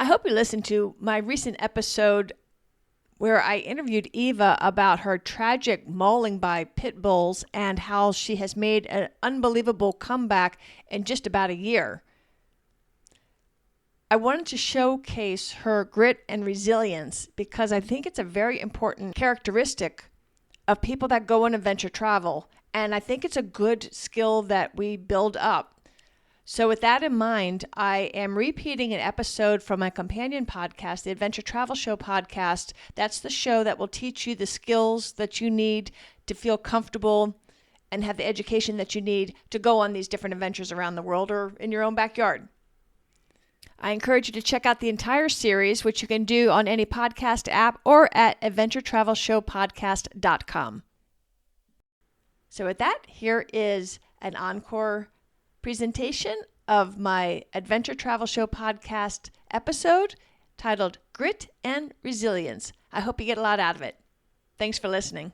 I hope you listened to my recent episode where I interviewed Eva about her tragic mauling by pit bulls and how she has made an unbelievable comeback in just about a year. I wanted to showcase her grit and resilience because I think it's a very important characteristic of people that go on adventure travel, and I think it's a good skill that we build up. So with that in mind, I am repeating an episode from my companion podcast, the Adventure Travel Show podcast. That's the show that will teach you the skills that you need to feel comfortable and have the education that you need to go on these different adventures around the world or in your own backyard. I encourage you to check out the entire series, which you can do on any podcast app or at adventuretravelshowpodcast.com. So with that, here is an encore presentation of my Adventure Travel Show podcast episode titled Grit and Resilience. I hope you get a lot out of it. Thanks for listening.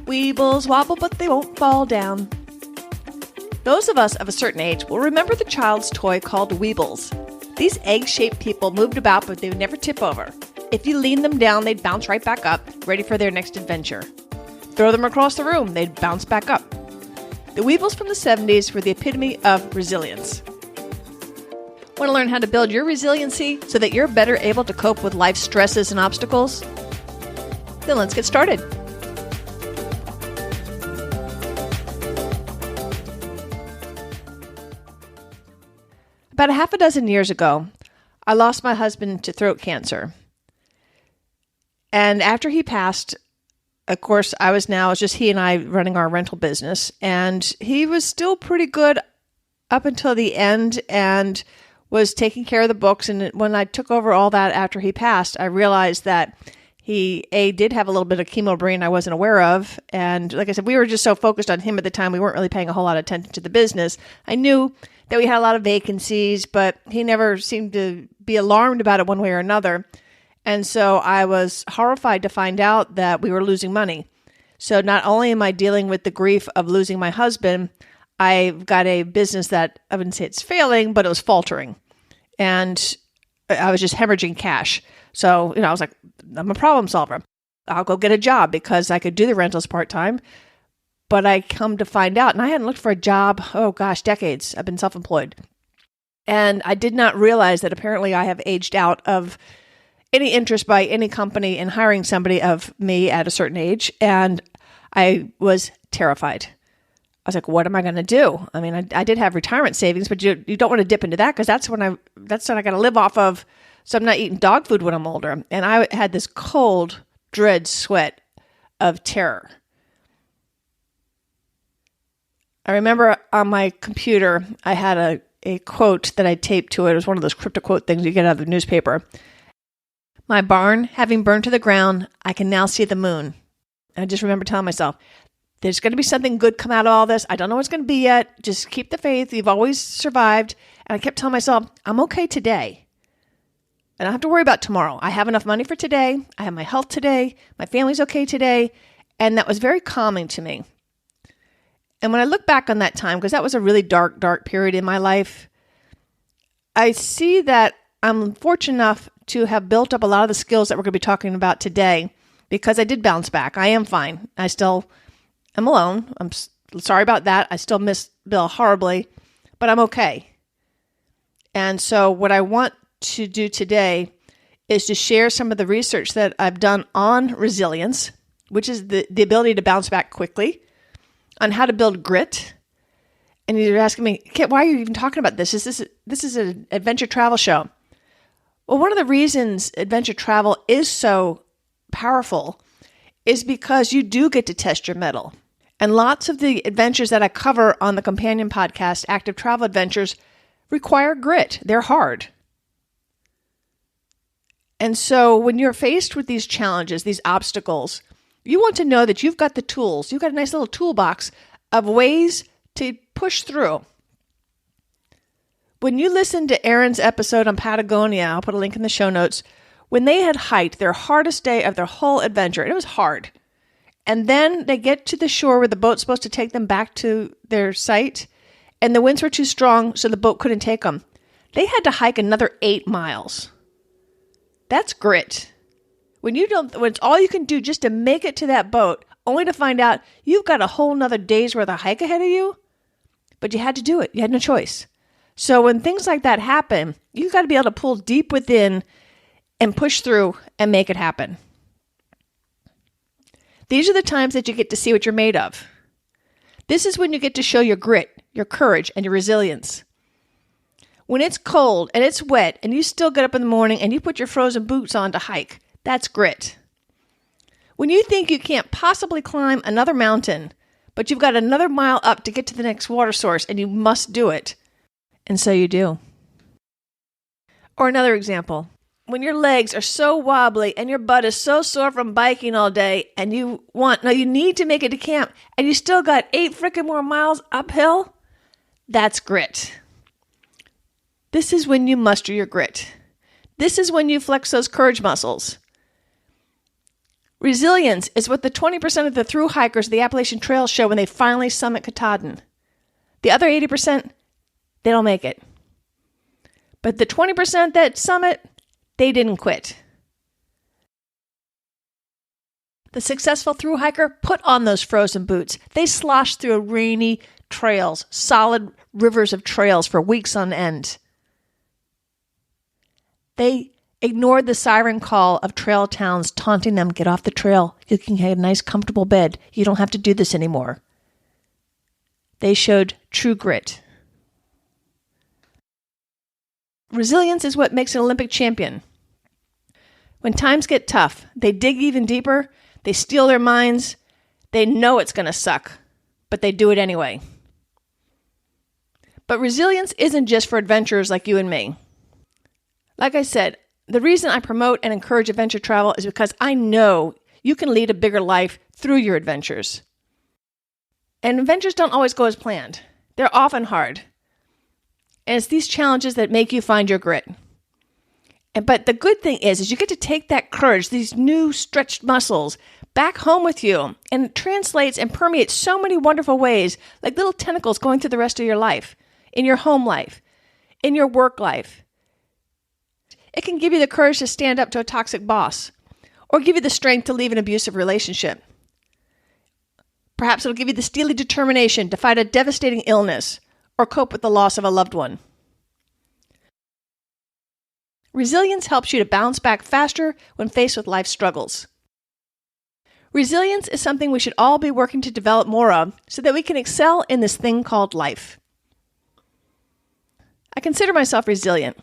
Weebles wobble, but they won't fall down. Those of us of a certain age will remember the child's toy called Weebles. These egg-shaped people moved about, but they would never tip over. If you leaned them down, they'd bounce right back up, ready for their next adventure. Throw them across the room, they'd bounce back up. The Weebles from the 70s were the epitome of resilience. Want to learn how to build your resiliency so that you're better able to cope with life's stresses and obstacles? Then let's get started. About a half a dozen years ago, I lost my husband to throat cancer. And after he passed, of course, it was just he and I running our rental business. And he was still pretty good up until the end and was taking care of the books. And when I took over all that after he passed, I realized that he, did have a little bit of chemo brain I wasn't aware of. And like I said, we were just so focused on him at the time, we weren't really paying a whole lot of attention to the business. I knew that we had a lot of vacancies, but he never seemed to be alarmed about it one way or another. And so I was horrified to find out that we were losing money. So not only am I dealing with the grief of losing my husband, I've got a business that I wouldn't say it's failing, but it was faltering. And I was just hemorrhaging cash. So, I was like, I'm a problem solver. I'll go get a job because I could do the rentals part-time. But I come to find out, and I hadn't looked for a job, decades. I've been self-employed. And I did not realize that apparently I have aged out of any interest by any company in hiring somebody of me at a certain age. And I was terrified. I was like, what am I going to do? I mean, I did have retirement savings, but you don't want to dip into that because that's what I got to live off of. So I'm not eating dog food when I'm older. And I had this cold, dread sweat of terror. I remember on my computer, I had a quote that I taped to it. It was one of those crypto quote things you get out of the newspaper. My barn having burned to the ground, I can now see the moon. And I just remember telling myself, there's going to be something good come out of all this. I don't know what it's going to be yet. Just keep the faith. You've always survived. And I kept telling myself, I'm okay today. I don't have to worry about tomorrow. I have enough money for today. I have my health today. My family's okay today. And that was very calming to me. And when I look back on that time, because that was a really dark, dark period in my life, I see that I'm fortunate enough to have built up a lot of the skills that we're going to be talking about today because I did bounce back. I am fine. I still am alone. I'm sorry about that. I still miss Bill horribly, but I'm okay. And so what I want to do today is to share some of the research that I've done on resilience, which is the ability to bounce back quickly, on how to build grit. And you're asking me, Kit, why are you even talking about this? This is an adventure travel show. Well, one of the reasons adventure travel is so powerful is because you do get to test your mettle. And lots of the adventures that I cover on the companion podcast, Active Travel Adventures, require grit. They're hard. And so when you're faced with these challenges, these obstacles, you want to know that you've got the tools. You've got a nice little toolbox of ways to push through. When you listen to Erin's episode on Patagonia, I'll put a link in the show notes, when they had hiked their hardest day of their whole adventure, and it was hard, And then they get to the shore where the boat's supposed to take them back to their site, and the winds were too strong, so the boat couldn't take them. They had to hike another 8 miles. That's grit. When it's all you can do just to make it to that boat, only to find out you've got a whole nother day's worth of hike ahead of you, but you had to do it. You had no choice. So when things like that happen, you've got to be able to pull deep within and push through and make it happen. These are the times that you get to see what you're made of. This is when you get to show your grit, your courage, and your resilience. When it's cold and it's wet and you still get up in the morning and you put your frozen boots on to hike, that's grit. When you think you can't possibly climb another mountain, but you've got another mile up to get to the next water source and you must do it, and so you do. Or another example. When your legs are so wobbly and your butt is so sore from biking all day and you need to make it to camp and you still got 8 freaking more miles uphill, that's grit. This is when you muster your grit. This is when you flex those courage muscles. Resilience is what the 20% of the thru hikers of the Appalachian Trail show when they finally summit Katahdin. The other 80%, they don't make it. But the 20% that summit, they didn't quit. The successful thru hiker put on those frozen boots. They sloshed through rainy trails, solid rivers of trails for weeks on end. They ignored the siren call of trail towns taunting them, get off the trail. You can have a nice comfortable bed. You don't have to do this anymore. They showed true grit. Resilience is what makes an Olympic champion. When times get tough, they dig even deeper, they steel their minds, they know it's going to suck, but they do it anyway. But resilience isn't just for adventurers like you and me. Like I said, the reason I promote and encourage adventure travel is because I know you can lead a bigger life through your adventures. And adventures don't always go as planned. They're often hard. And it's these challenges that make you find your grit. But the good thing is you get to take that courage, these new stretched muscles, back home with you. And it translates and permeates so many wonderful ways, like little tentacles going through the rest of your life, in your home life, in your work life. It can give you the courage to stand up to a toxic boss, or give you the strength to leave an abusive relationship. Perhaps it'll give you the steely determination to fight a devastating illness, or cope with the loss of a loved one. Resilience helps you to bounce back faster when faced with life's struggles. Resilience is something we should all be working to develop more of so that we can excel in this thing called life. I consider myself resilient.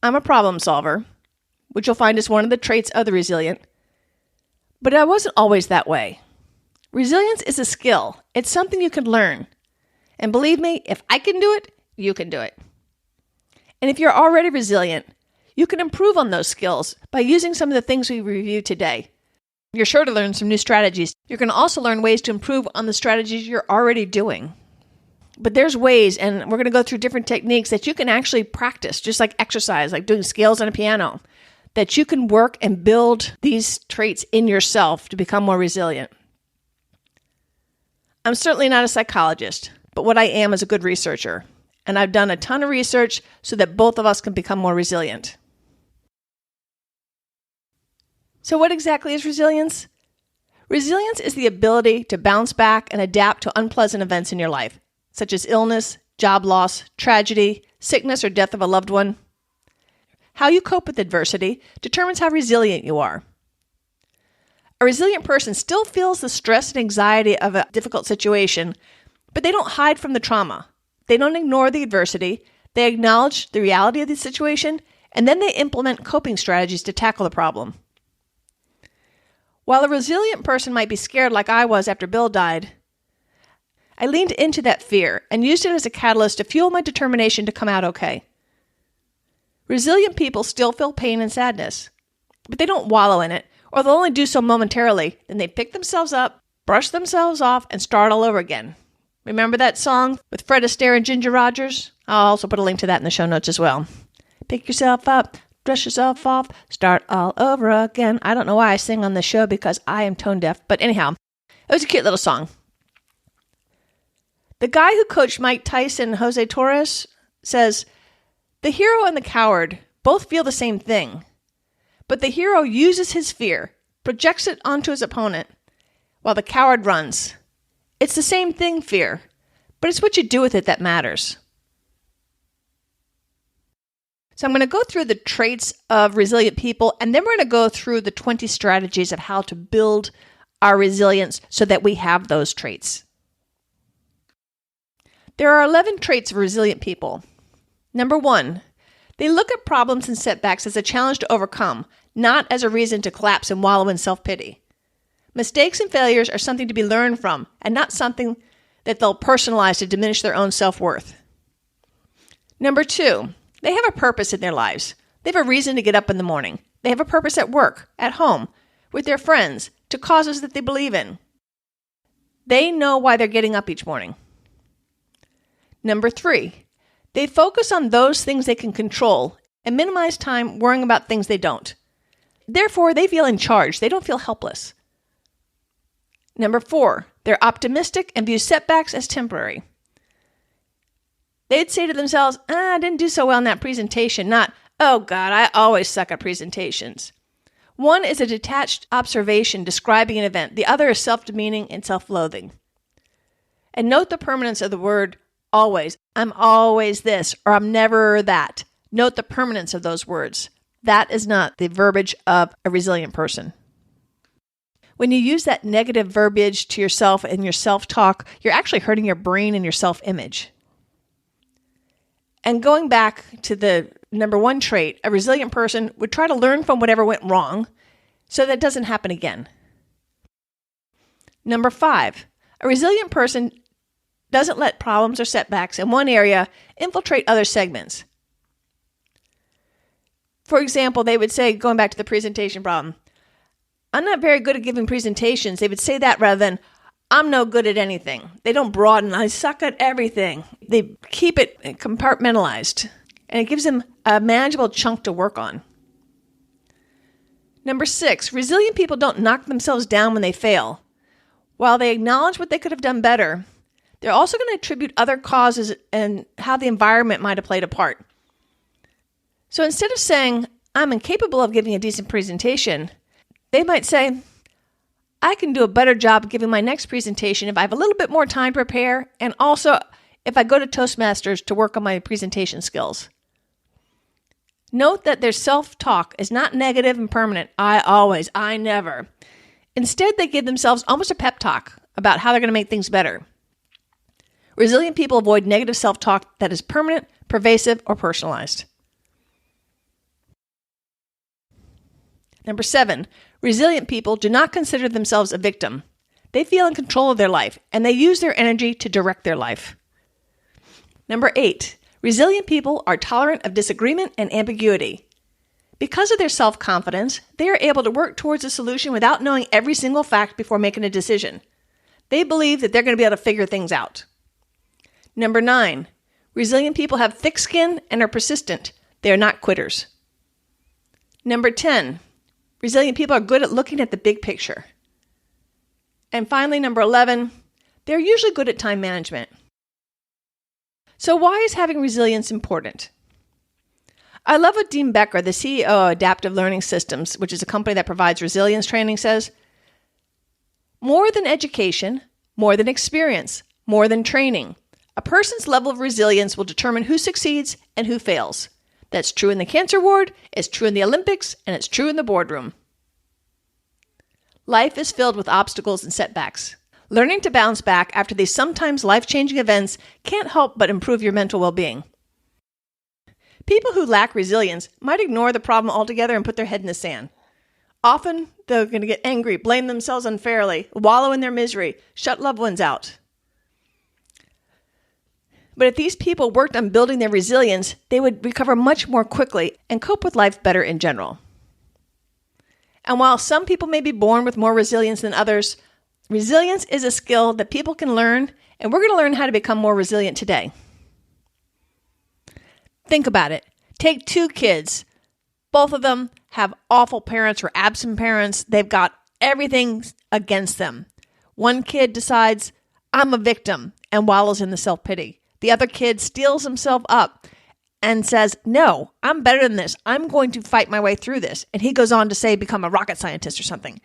I'm a problem solver, which you'll find is one of the traits of the resilient. But I wasn't always that way. Resilience is a skill. It's something you can learn. And believe me, if I can do it, you can do it. And if you're already resilient, you can improve on those skills by using some of the things we reviewed today. You're sure to learn some new strategies. You're going to also learn ways to improve on the strategies you're already doing. But there's ways, and we're going to go through different techniques that you can actually practice, just like exercise, like doing scales on a piano, that you can work and build these traits in yourself to become more resilient. I'm certainly not a psychologist, but what I am is a good researcher. And I've done a ton of research so that both of us can become more resilient. So what exactly is resilience? Resilience is the ability to bounce back and adapt to unpleasant events in your life, such as illness, job loss, tragedy, sickness, or death of a loved one. How you cope with adversity determines how resilient you are. A resilient person still feels the stress and anxiety of a difficult situation, but they don't hide from the trauma. They don't ignore the adversity. They acknowledge the reality of the situation, and then they implement coping strategies to tackle the problem. While a resilient person might be scared like I was after Bill died, I leaned into that fear and used it as a catalyst to fuel my determination to come out okay. Resilient people still feel pain and sadness, but they don't wallow in it, or they'll only do so momentarily. Then they pick themselves up, brush themselves off, and start all over again. Remember that song with Fred Astaire and Ginger Rogers? I'll also put a link to that in the show notes as well. Pick yourself up, brush yourself off, start all over again. I don't know why I sing on the show because I am tone deaf, but anyhow, It was a cute little song. The guy who coached Mike Tyson and Jose Torres says, the hero and the coward both feel the same thing, but the hero uses his fear, projects it onto his opponent, while the coward runs. It's the same thing, fear, but it's what you do with it that matters. So I'm going to go through the traits of resilient people, and then we're going to go through the 20 strategies of how to build our resilience so that we have those traits. There are 11 traits of resilient people. Number 1, they look at problems and setbacks as a challenge to overcome, not as a reason to collapse and wallow in self-pity. Mistakes and failures are something to be learned from, and not something that they'll personalize to diminish their own self-worth. Number 2, they have a purpose in their lives. They have a reason to get up in the morning. They have a purpose at work, at home, with their friends, to causes that they believe in. They know why they're getting up each morning. Number 3, they focus on those things they can control and minimize time worrying about things they don't. Therefore, they feel in charge. They don't feel helpless. Number 4, they're optimistic and view setbacks as temporary. They'd say to themselves, I didn't do so well in that presentation, not, oh God, I always suck at presentations. One is a detached observation describing an event. The other is self-demeaning and self-loathing. And note the permanence of the word always. I'm always this, or I'm never that. Note the permanence of those words. That is not the verbiage of a resilient person. When you use that negative verbiage to yourself and your self-talk, you're actually hurting your brain and your self-image. And going back to the number 1 trait, a resilient person would try to learn from whatever went wrong so that it doesn't happen again. Number 5, a resilient person doesn't let problems or setbacks in one area infiltrate other segments. For example, they would say, going back to the presentation problem, I'm not very good at giving presentations. They would say that rather than, I'm no good at anything. They don't broaden, I suck at everything. They keep it compartmentalized, and it gives them a manageable chunk to work on. Number 6, resilient people don't knock themselves down when they fail. While they acknowledge what they could have done better, they're also going to attribute other causes and how the environment might have played a part. So instead of saying, I'm incapable of giving a decent presentation, they might say, I can do a better job of giving my next presentation if I have a little bit more time to prepare, and also if I go to Toastmasters to work on my presentation skills. Note that their self-talk is not negative and permanent. I always, I never. Instead, they give themselves almost a pep talk about how they're going to make things better. Resilient people avoid negative self-talk that is permanent, pervasive, or personalized. Number 7, resilient people do not consider themselves a victim. They feel in control of their life, and they use their energy to direct their life. Number 8, resilient people are tolerant of disagreement and ambiguity. Because of their self-confidence, they are able to work towards a solution without knowing every single fact before making a decision. They believe that they're going to be able to figure things out. Number 9, resilient people have thick skin and are persistent. They are not quitters. Number 10, resilient people are good at looking at the big picture. And finally, number 11, they're usually good at time management. So why is having resilience important? I love what Dean Becker, the CEO of Adaptive Learning Systems, which is a company that provides resilience training, says, more than education, more than experience, more than training, a person's level of resilience will determine who succeeds and who fails. That's true in the cancer ward, it's true in the Olympics, and it's true in the boardroom. Life is filled with obstacles and setbacks. Learning to bounce back after these sometimes life-changing events can't help but improve your mental well-being. People who lack resilience might ignore the problem altogether and put their head in the sand. Often, they're going to get angry, blame themselves unfairly, wallow in their misery, shut loved ones out. But if these people worked on building their resilience, they would recover much more quickly and cope with life better in general. And while some people may be born with more resilience than others, resilience is a skill that people can learn, and we're going to learn how to become more resilient today. Think about it. Take 2 kids. Both of them have awful parents or absent parents. They've got everything against them. One kid decides, I'm a victim, and wallows in the self-pity. The other kid steels himself up and says, no, I'm better than this. I'm going to fight my way through this. And he goes on to say, become a rocket scientist or something.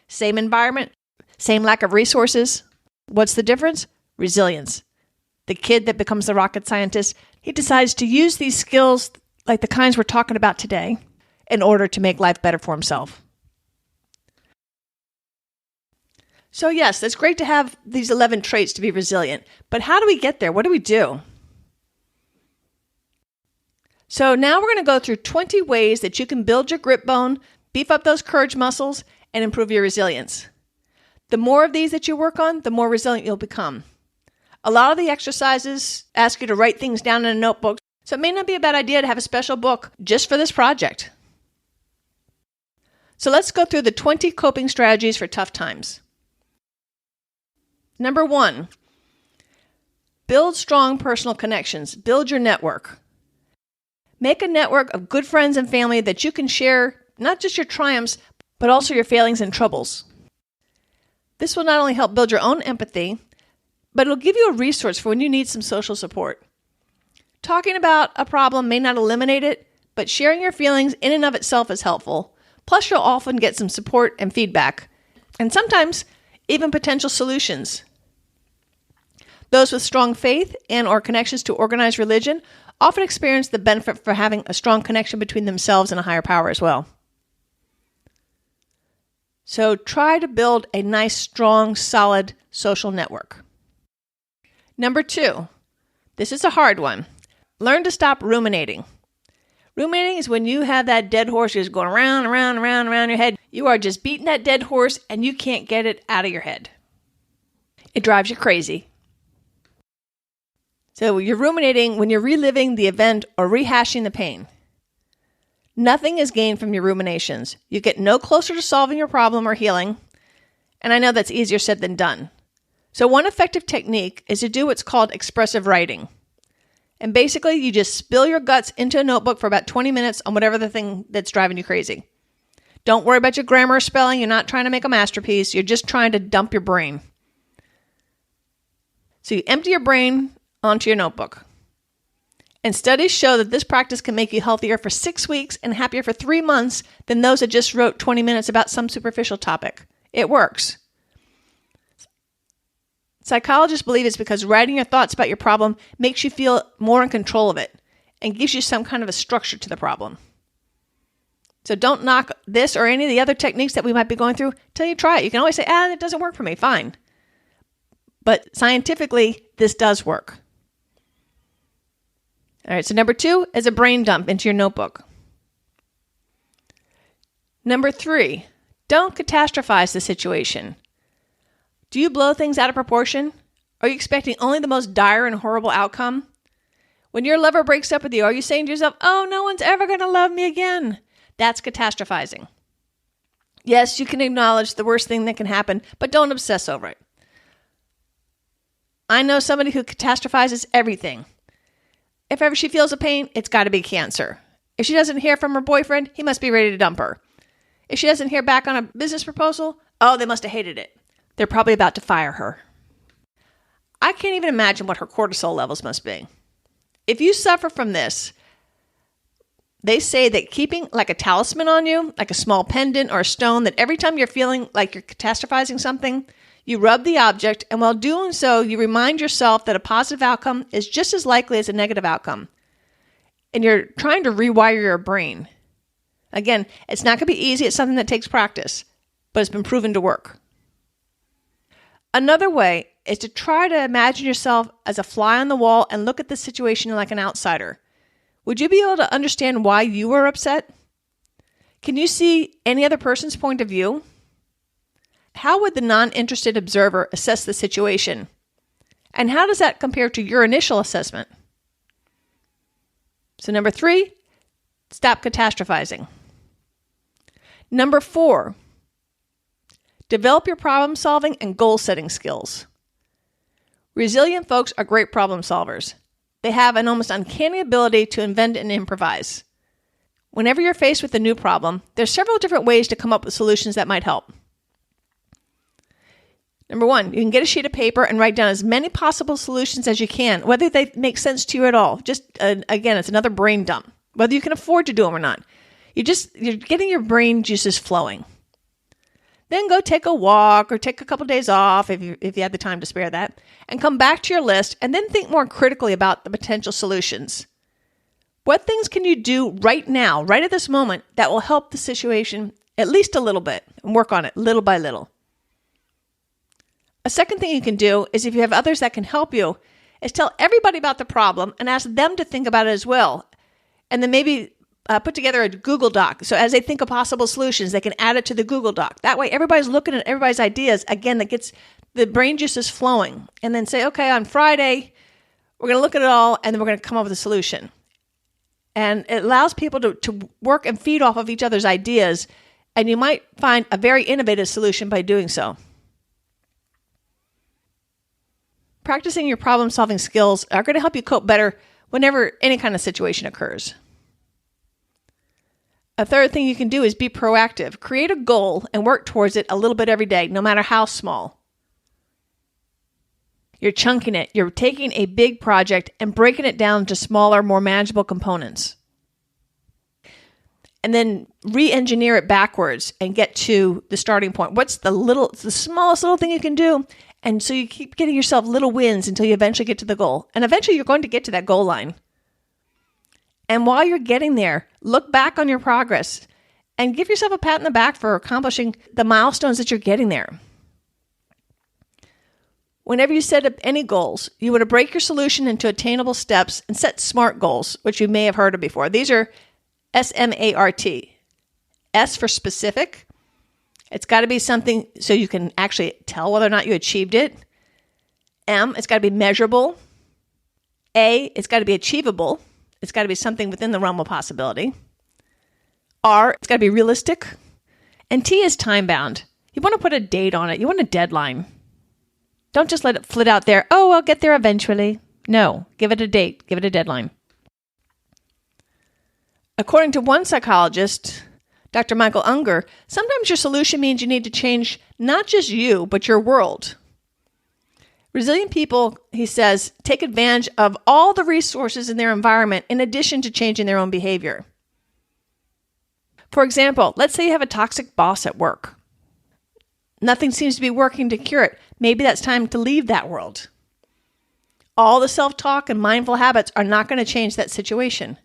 Same environment, same lack of resources. What's the difference? Resilience. The kid that becomes the rocket scientist, he decides to use these skills, like the kinds we're talking about today, in order to make life better for himself. So yes, it's great to have these 11 traits to be resilient, but how do we get there? What do we do? So now we're going to go through 20 ways that you can build your grip bone, beef up those courage muscles, and improve your resilience. The more of these that you work on, the more resilient you'll become. A lot of the exercises ask you to write things down in a notebook, so it may not be a bad idea to have a special book just for this project. So let's go through the 20 coping strategies for tough times. Number 1, build strong personal connections. Build your network. Make a network of good friends and family that you can share not just your triumphs, but also your failings and troubles. This will not only help build your own empathy, but it'll give you a resource for when you need some social support. Talking about a problem may not eliminate it, but sharing your feelings in and of itself is helpful. Plus, you'll often get some support and feedback, and sometimes even potential solutions. Those with strong faith and or connections to organized religion often experience the benefit for having a strong connection between themselves and a higher power as well. So try to build a nice, strong, solid social network. Number 2, this is a hard one. Learn to stop ruminating. Ruminating is when you have that dead horse just going around, around, around, around your head. You are just beating that dead horse and you can't get it out of your head. It drives you crazy. So you're ruminating when you're reliving the event or rehashing the pain. Nothing is gained from your ruminations. You get no closer to solving your problem or healing. And I know that's easier said than done. So one effective technique is to do what's called expressive writing. And basically, you just spill your guts into a notebook for about 20 minutes on whatever the thing that's driving you crazy. Don't worry about your grammar or spelling. You're not trying to make a masterpiece. You're just trying to dump your brain. So you empty your brain onto your notebook. And studies show that this practice can make you healthier for 6 weeks and happier for 3 months than those that just wrote 20 minutes about some superficial topic. It works. Psychologists believe it's because writing your thoughts about your problem makes you feel more in control of it and gives you some kind of a structure to the problem. So don't knock this or any of the other techniques that we might be going through till you try it. You can always say, it doesn't work for me. Fine. But scientifically, this does work. All right, so number 2 is a brain dump into your notebook. Number 3, don't catastrophize the situation. Do you blow things out of proportion? Are you expecting only the most dire and horrible outcome? When your lover breaks up with you, are you saying to yourself, oh, no one's ever going to love me again? That's catastrophizing. Yes, you can acknowledge the worst thing that can happen, but don't obsess over it. I know somebody who catastrophizes everything. If ever she feels a pain, it's got to be cancer. If she doesn't hear from her boyfriend, he must be ready to dump her. If she doesn't hear back on a business proposal, they must have hated it. They're probably about to fire her. I can't even imagine what her cortisol levels must be. If you suffer from this, they say that keeping like a talisman on you, like a small pendant or a stone, that every time you're feeling like you're catastrophizing something, you rub the object, and while doing so, you remind yourself that a positive outcome is just as likely as a negative outcome. And you're trying to rewire your brain. Again, it's not going to be easy. It's something that takes practice, but it's been proven to work. Another way is to try to imagine yourself as a fly on the wall and look at the situation like an outsider. Would you be able to understand why you were upset? Can you see any other person's point of view? How would the non-interested observer assess the situation? And how does that compare to your initial assessment? So number 3, stop catastrophizing. Number 4, develop your problem-solving and goal-setting skills. Resilient folks are great problem solvers. They have an almost uncanny ability to invent and improvise. Whenever you're faced with a new problem, there's several different ways to come up with solutions that might help. Number one, you can get a sheet of paper and write down as many possible solutions as you can, whether they make sense to you at all. Just, again, it's another brain dump, whether you can afford to do them or not. You're getting your brain juices flowing. Then go take a walk or take a couple days off if you have the time to spare that, and come back to your list and then think more critically about the potential solutions. What things can you do right now, right at this moment, that will help the situation at least a little bit and work on it little by little? A second thing you can do is, if you have others that can help you, is tell everybody about the problem and ask them to think about it as well. And then maybe put together a Google Doc. So as they think of possible solutions, they can add it to the Google Doc. That way everybody's looking at everybody's ideas. Again, that gets the brain juices flowing. And then say, okay, on Friday, we're going to look at it all and then we're going to come up with a solution. And it allows people to work and feed off of each other's ideas. And you might find a very innovative solution by doing so. Practicing your problem-solving skills are going to help you cope better whenever any kind of situation occurs. A third thing you can do is be proactive. Create a goal and work towards it a little bit every day, no matter how small. You're chunking it. You're taking a big project and breaking it down to smaller, more manageable components. And then re-engineer it backwards and get to the starting point. What's the smallest little thing you can do? And so you keep getting yourself little wins until you eventually get to the goal. And eventually you're going to get to that goal line. And while you're getting there, look back on your progress and give yourself a pat on the back for accomplishing the milestones that you're getting there. Whenever you set up any goals, you want to break your solution into attainable steps and set SMART goals, which you may have heard of before. These are SMART. S for specific. It's got to be something so you can actually tell whether or not you achieved it. M, it's got to be measurable. A, it's got to be achievable. It's got to be something within the realm of possibility. R, it's got to be realistic. And T is time-bound. You want to put a date on it. You want a deadline. Don't just let it flit out there. Oh, I'll get there eventually. No, give it a date. Give it a deadline. According to one psychologist, Dr. Michael Unger, sometimes your solution means you need to change not just you, but your world. Resilient people, he says, take advantage of all the resources in their environment in addition to changing their own behavior. For example, let's say you have a toxic boss at work. Nothing seems to be working to cure it. Maybe that's time to leave that world. All the self-talk and mindful habits are not going to change that situation.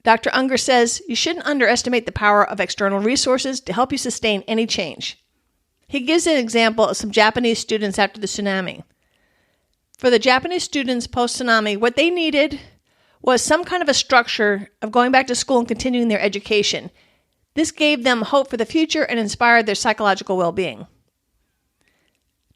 Dr. Unger says you shouldn't underestimate the power of external resources to help you sustain any change. He gives an example of some Japanese students after the tsunami. For the Japanese students post-tsunami, what they needed was some kind of a structure of going back to school and continuing their education. This gave them hope for the future and inspired their psychological well-being.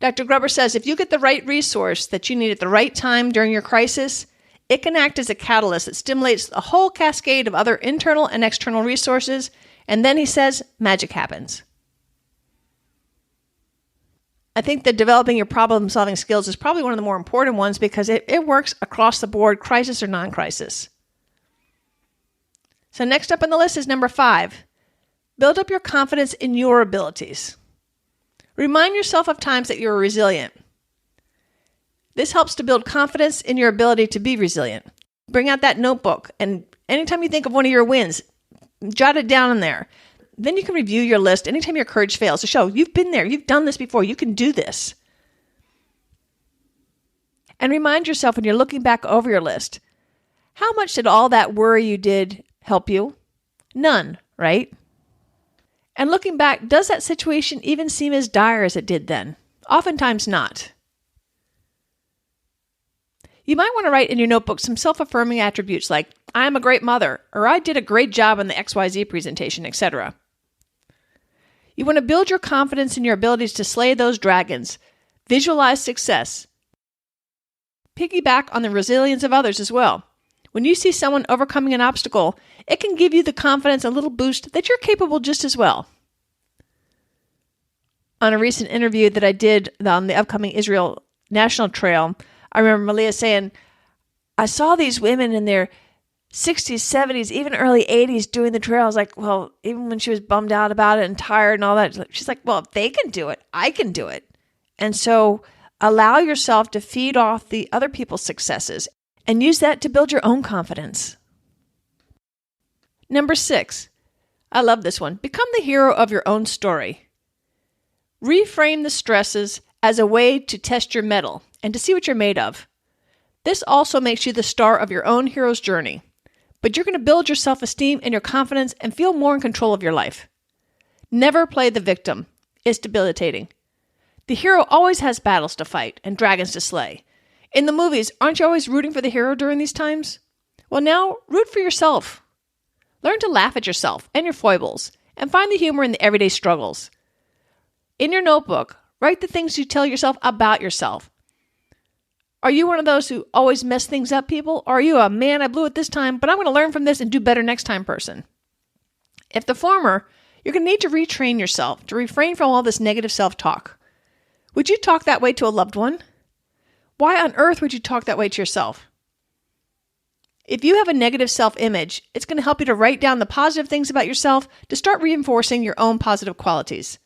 Dr. Gruber says if you get the right resource that you need at the right time during your crisis, it can act as a catalyst that stimulates a whole cascade of other internal and external resources, and then he says, magic happens. I think that developing your problem-solving skills is probably one of the more important ones because it works across the board, crisis or non-crisis. So next up on the list is number 5. Build up your confidence in your abilities. Remind yourself of times that you're resilient. This helps to build confidence in your ability to be resilient. Bring out that notebook, and anytime you think of one of your wins, jot it down in there. Then you can review your list anytime your courage fails to show you've been there, you've done this before, you can do this. And remind yourself when you're looking back over your list, how much did all that worry you did help you? None, right? And looking back, does that situation even seem as dire as it did then? Oftentimes not. You might want to write in your notebook some self-affirming attributes like, I am a great mother, or I did a great job on the XYZ presentation, etc. You want to build your confidence in your abilities to slay those dragons, visualize success, piggyback on the resilience of others as well. When you see someone overcoming an obstacle, it can give you the confidence, a little boost that you're capable just as well. On a recent interview that I did on the upcoming Israel National Trail, I remember Malia saying, I saw these women and they're 60s, 70s, even early 80s doing the trails. Like, well, even when she was bummed out about it and tired and all that, she's like, well, if they can do it, I can do it. And so allow yourself to feed off the other people's successes and use that to build your own confidence. Number 6, I love this one. Become the hero of your own story. Reframe the stresses as a way to test your mettle and to see what you're made of. This also makes you the star of your own hero's journey, but you're going to build your self-esteem and your confidence and feel more in control of your life. Never play the victim. It's debilitating. The hero always has battles to fight and dragons to slay. In the movies, aren't you always rooting for the hero during these times? Well, now, root for yourself. Learn to laugh at yourself and your foibles, and find the humor in the everyday struggles. In your notebook, write the things you tell yourself about yourself. Are you one of those who always mess things up, people? Or are you a, man, I blew it this time, but I'm going to learn from this and do better next time person? If the former, you're going to need to retrain yourself to refrain from all this negative self-talk. Would you talk that way to a loved one? Why on earth would you talk that way to yourself? If you have a negative self-image, it's going to help you to write down the positive things about yourself to start reinforcing your own positive qualities.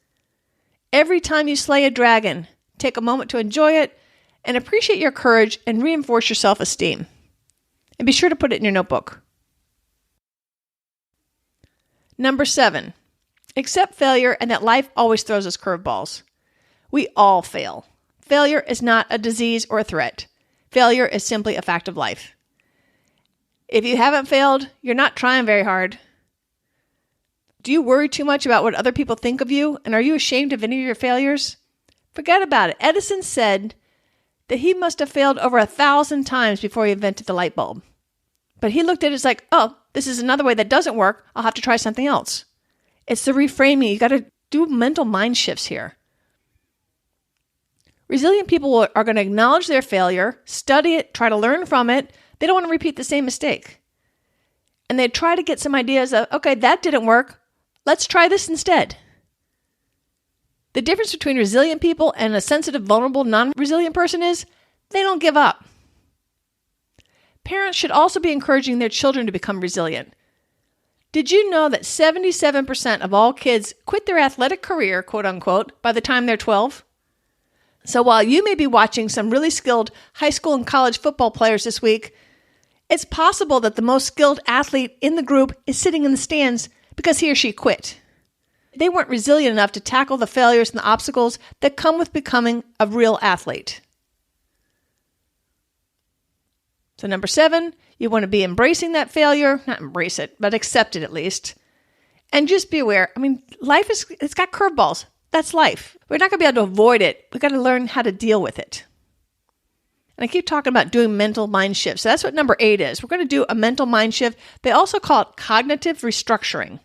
Every time you slay a dragon, take a moment to enjoy it and appreciate your courage and reinforce your self-esteem. And be sure to put it in your notebook. Number 7, accept failure and that life always throws us curveballs. We all fail. Failure is not a disease or a threat. Failure is simply a fact of life. If you haven't failed, you're not trying very hard. Do you worry too much about what other people think of you? And are you ashamed of any of your failures? Forget about it. Edison said that he must have failed over 1,000 times before he invented the light bulb. But he looked at it as like, oh, this is another way that doesn't work. I'll have to try something else. It's the reframing. You got to do mental mind shifts here. Resilient people are going to acknowledge their failure, study it, try to learn from it. They don't want to repeat the same mistake. And they try to get some ideas of, okay, that didn't work. Let's try this instead. The difference between resilient people and a sensitive, vulnerable, non-resilient person is they don't give up. Parents should also be encouraging their children to become resilient. Did you know that 77% of all kids quit their athletic career, quote unquote, by the time they're 12? So while you may be watching some really skilled high school and college football players this week, it's possible that the most skilled athlete in the group is sitting in the stands because he or she quit. They weren't resilient enough to tackle the failures and the obstacles that come with becoming a real athlete. So number 7, you want to be embracing that failure, not embrace it, but accept it at least. And just be aware, life it's got curveballs. That's life. We're not going to be able to avoid it. We've got to learn how to deal with it. And I keep talking about doing mental mind shifts. So that's what number 8 is. We're going to do a mental mind shift. They also call it cognitive restructuring.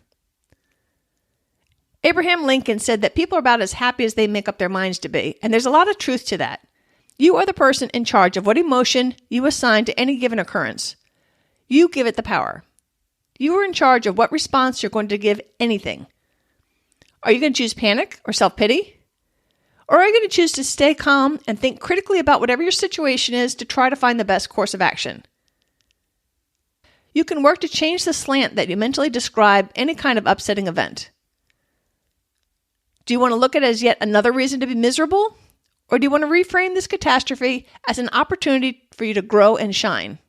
Abraham Lincoln said that people are about as happy as they make up their minds to be. And there's a lot of truth to that. You are the person in charge of what emotion you assign to any given occurrence. You give it the power. You are in charge of what response you're going to give anything. Are you going to choose panic or self-pity? Or are you going to choose to stay calm and think critically about whatever your situation is to try to find the best course of action? You can work to change the slant that you mentally describe any kind of upsetting event. Do you want to look at it as yet another reason to be miserable? Or do you want to reframe this catastrophe as an opportunity for you to grow and shine?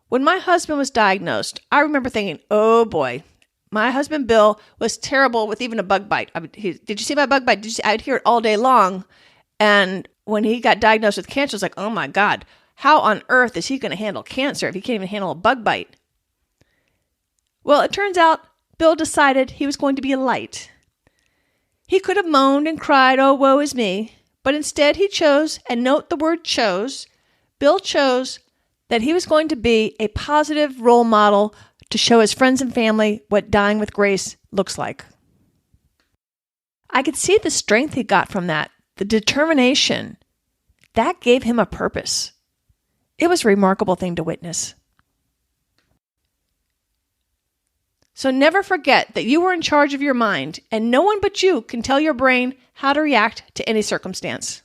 When my husband was diagnosed, I remember thinking, oh boy, my husband Bill was terrible with even a bug bite. Did you see my bug bite? I'd hear it all day long. And when he got diagnosed with cancer, I was like, oh my God, how on earth is he going to handle cancer if he can't even handle a bug bite? Well, it turns out Bill decided he was going to be a light. He could have moaned and cried, oh, woe is me. But instead he chose, and note the word chose, Bill chose that he was going to be a positive role model to show his friends and family what dying with grace looks like. I could see the strength he got from that, the determination. That gave him a purpose. It was a remarkable thing to witness. So never forget that you are in charge of your mind, and no one but you can tell your brain how to react to any circumstance.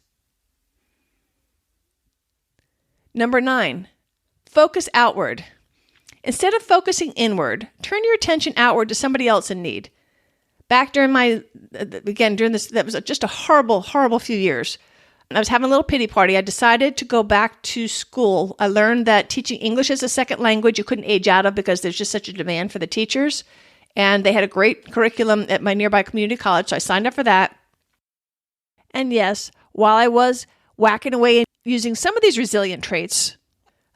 Number 9, focus outward. Instead of focusing inward, turn your attention outward to somebody else in need. Back during that was just a horrible, horrible few years. I was having a little pity party. I decided to go back to school. I learned that teaching English as a second language, you couldn't age out of because there's just such a demand for the teachers. And they had a great curriculum at my nearby community college, so I signed up for that. And yes, while I was whacking away and using some of these resilient traits,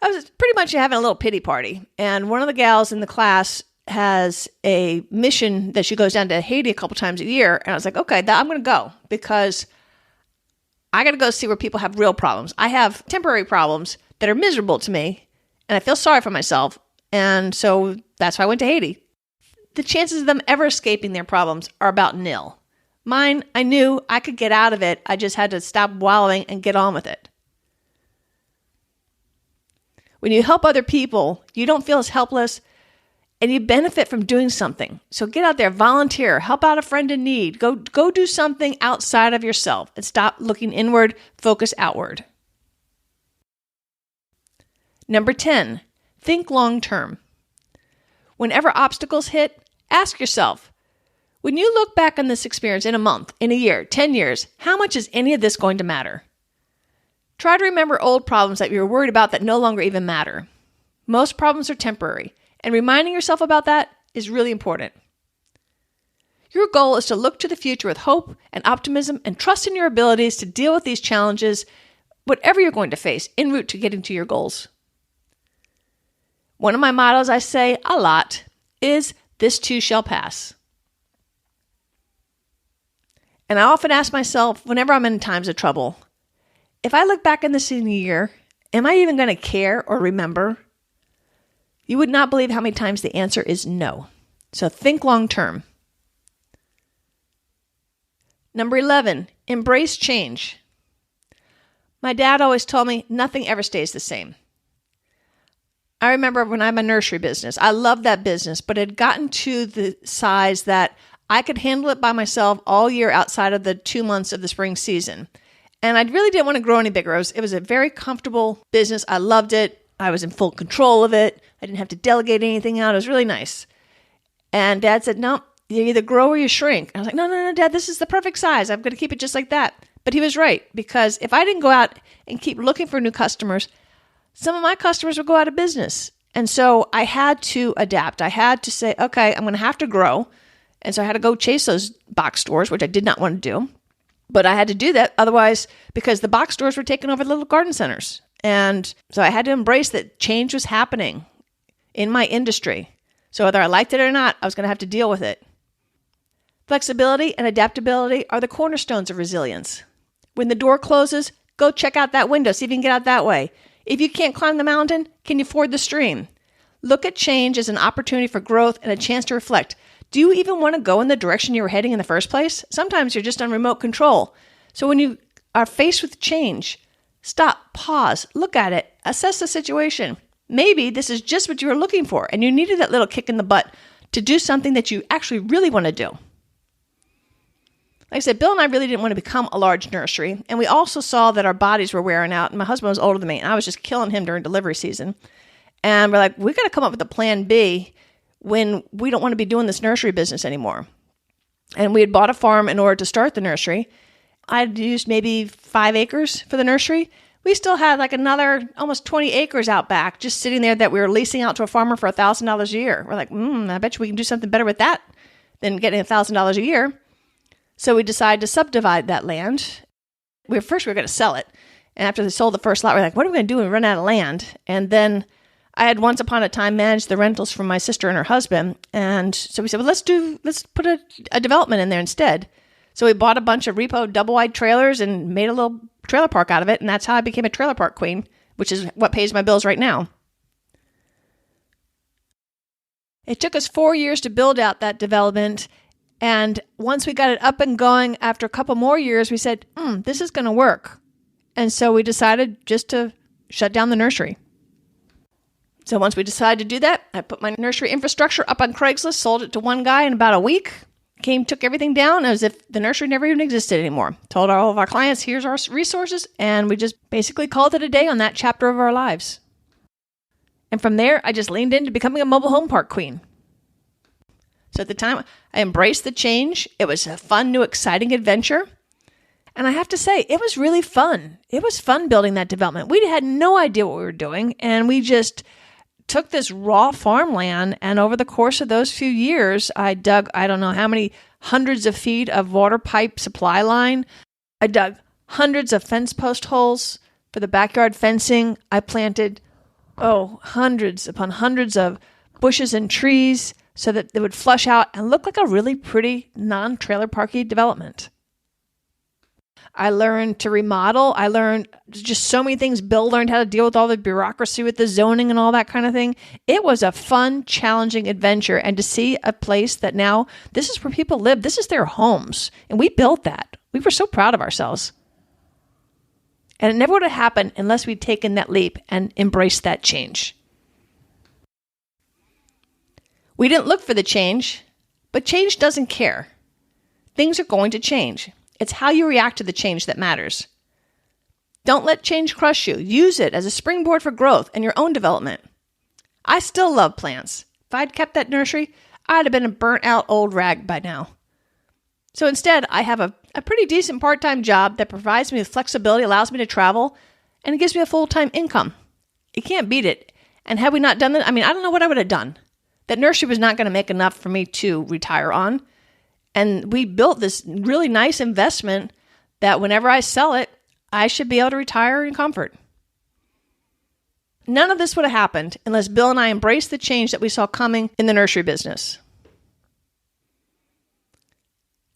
I was pretty much having a little pity party. And one of the gals in the class has a mission that she goes down to Haiti a couple times a year. And I was like, okay, I'm going to go because I got to go see where people have real problems. I have temporary problems that are miserable to me, and I feel sorry for myself. And so that's why I went to Haiti. The chances of them ever escaping their problems are about nil. Mine, I knew I could get out of it. I just had to stop wallowing and get on with it. When you help other people, you don't feel as helpless, and you benefit from doing something. So get out there, volunteer, help out a friend in need. Go do something outside of yourself and stop looking inward, focus outward. Number 10, think long term. Whenever obstacles hit, ask yourself, when you look back on this experience in a month, in a year, 10 years, how much is any of this going to matter? Try to remember old problems that you were worried about that no longer even matter. Most problems are temporary. And reminding yourself about that is really important. Your goal is to look to the future with hope and optimism and trust in your abilities to deal with these challenges, whatever you're going to face, en route to getting to your goals. One of my mottos I say a lot is, this too shall pass. And I often ask myself, whenever I'm in times of trouble, if I look back in this in a year, am I even going to care or remember? You would not believe how many times the answer is no. So think long term. Number 11, embrace change. My dad always told me nothing ever stays the same. I remember when I had my nursery business, I loved that business, but it had gotten to the size that I could handle it by myself all year outside of the 2 months of the spring season. And I really didn't want to grow any bigger. It was a very comfortable business. I loved it. I was in full control of it. I didn't have to delegate anything out. It was really nice. And Dad said, no, you either grow or you shrink. I was like, no, Dad, this is the perfect size. I'm going to keep it just like that. But he was right, because if I didn't go out and keep looking for new customers, some of my customers would go out of business. And so I had to adapt. I had to say, okay, I'm going to have to grow. And so I had to go chase those box stores, which I did not want to do. But I had to do that otherwise, because the box stores were taking over the little garden centers. And so I had to embrace that change was happening in my industry. So whether I liked it or not, I was going to have to deal with it. Flexibility and adaptability are the cornerstones of resilience. When the door closes, go check out that window, see if you can get out that way. If you can't climb the mountain, can you ford the stream? Look at change as an opportunity for growth and a chance to reflect. Do you even want to go in the direction you were heading in the first place? Sometimes you're just on remote control. So when you are faced with change, stop, pause, look at it, assess the situation. Maybe this is just what you were looking for, and you needed that little kick in the butt to do something that you actually really want to do. Like I said, Bill and I really didn't want to become a large nursery, and we also saw that our bodies were wearing out, and my husband was older than me, and I was just killing him during delivery season. And we're like, we got to come up with a plan B when we don't want to be doing this nursery business anymore. And we had bought a farm in order to start the nursery. I'd used maybe 5 acres for the nursery. We still had like another almost 20 acres out back just sitting there that we were leasing out to a farmer for $1,000 a year. We're like, I bet you we can do something better with that than getting $1,000 a year. So we decided to subdivide that land. We were going to sell it. And after they sold the first lot, we're like, what are we going to do when we run out of land? And then I had once upon a time managed the rentals for my sister and her husband. And so we said, well, let's put a development in there instead. So we bought a bunch of repo double-wide trailers and made a little trailer park out of it. And that's how I became a trailer park queen, which is what pays my bills right now. It took us 4 years to build out that development. And once we got it up and going, after a couple more years, we said, this is going to work. And so we decided just to shut down the nursery. So once we decided to do that, I put my nursery infrastructure up on Craigslist, sold it to one guy in about a week, took everything down as if the nursery never even existed anymore. Told all of our clients, here's our resources, and we just basically called it a day on that chapter of our lives. And from there, I just leaned into becoming a mobile home park queen. So at the time, I embraced the change. It was a fun, new, exciting adventure. And I have to say, it was really fun. It was fun building that development. We had no idea what we were doing. And we just took this raw farmland. And over the course of those few years, I dug, I don't know how many hundreds of feet of water pipe supply line. I dug hundreds of fence post holes for the backyard fencing. I planted, hundreds upon hundreds of bushes and trees so that they would flush out and look like a really pretty non-trailer parky development. I learned to remodel. I learned just so many things. Bill learned how to deal with all the bureaucracy with the zoning and all that kind of thing. It was a fun, challenging adventure. And to see a place that now, this is where people live. This is their homes. And we built that. We were so proud of ourselves. And it never would have happened unless we'd taken that leap and embraced that change. We didn't look for the change, but change doesn't care. Things are going to change. It's how you react to the change that matters. Don't let change crush you. Use it as a springboard for growth and your own development. I still love plants. If I'd kept that nursery, I'd have been a burnt out old rag by now. So instead, I have a pretty decent part-time job that provides me with flexibility, allows me to travel, and it gives me a full-time income. You can't beat it. And had we not done that, I don't know what I would have done. That nursery was not going to make enough for me to retire on. And we built this really nice investment that whenever I sell it, I should be able to retire in comfort. None of this would have happened unless Bill and I embraced the change that we saw coming in the nursery business.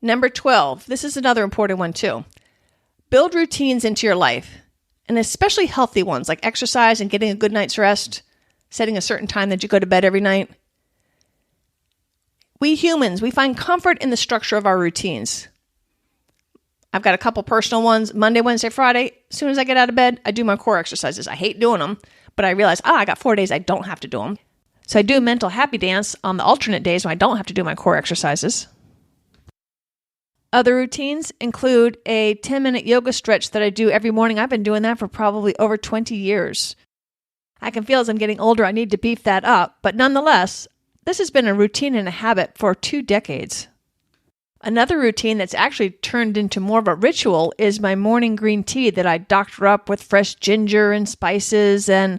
Number 12, this is another important one too. Build routines into your life, and especially healthy ones like exercise and getting a good night's rest, setting a certain time that you go to bed every night. We humans, we find comfort in the structure of our routines. I've got a couple personal ones, Monday, Wednesday, Friday. As soon as I get out of bed, I do my core exercises. I hate doing them, but I realize, I got 4 days I don't have to do them. So I do a mental happy dance on the alternate days when I don't have to do my core exercises. Other routines include a 10-minute yoga stretch that I do every morning. I've been doing that for probably over 20 years. I can feel as I'm getting older, I need to beef that up, but nonetheless, this has been a routine and a habit for 2 decades. Another routine that's actually turned into more of a ritual is my morning green tea that I doctor up with fresh ginger and spices, and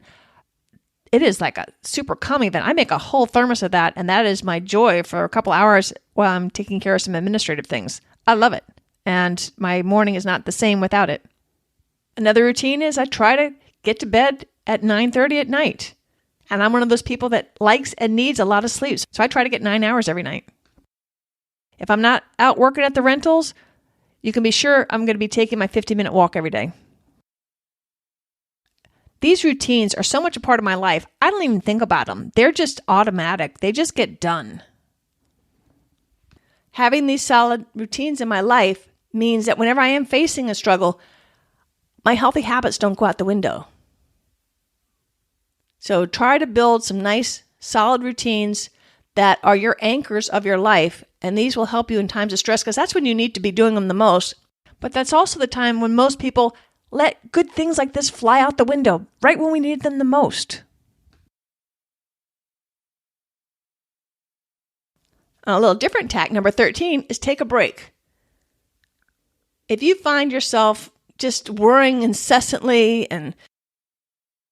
it is like a super calming event. I make a whole thermos of that, and that is my joy for a couple hours while I'm taking care of some administrative things. I love it, and my morning is not the same without it. Another routine is I try to get to bed at 9:30 at night. And I'm one of those people that likes and needs a lot of sleep. So I try to get 9 hours every night. If I'm not out working at the rentals, you can be sure I'm going to be taking my 50-minute walk every day. These routines are so much a part of my life, I don't even think about them. They're just automatic. They just get done. Having these solid routines in my life means that whenever I am facing a struggle, my healthy habits don't go out the window. So try to build some nice, solid routines that are your anchors of your life, and these will help you in times of stress because that's when you need to be doing them the most. But that's also the time when most people let good things like this fly out the window, right when we need them the most. A little different tack, number 13, is take a break. If you find yourself just worrying incessantly and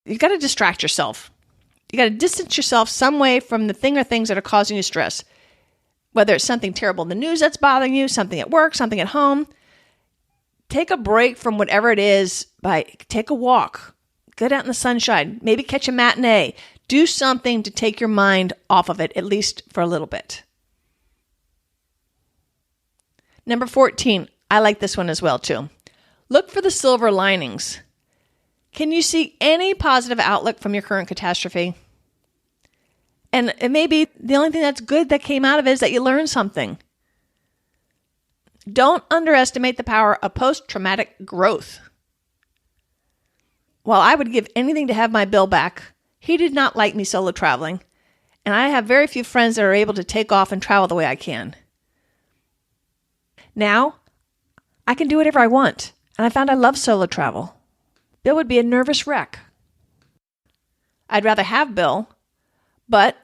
you've got to distract yourself. You got to distance yourself some way from the thing or things that are causing you stress. Whether it's something terrible in the news that's bothering you, something at work, something at home. Take a break from whatever it is by take a walk. Get out in the sunshine. Maybe catch a matinee. Do something to take your mind off of it, at least for a little bit. Number 14. I like this one as well, too. Look for the silver linings. Can you see any positive outlook from your current catastrophe? And it may be the only thing that's good that came out of it is that you learned something. Don't underestimate the power of post-traumatic growth. While I would give anything to have my Bill back, he did not like me solo traveling, and I have very few friends that are able to take off and travel the way I can. Now, I can do whatever I want, and I found I love solo travel. Bill would be a nervous wreck. I'd rather have Bill, but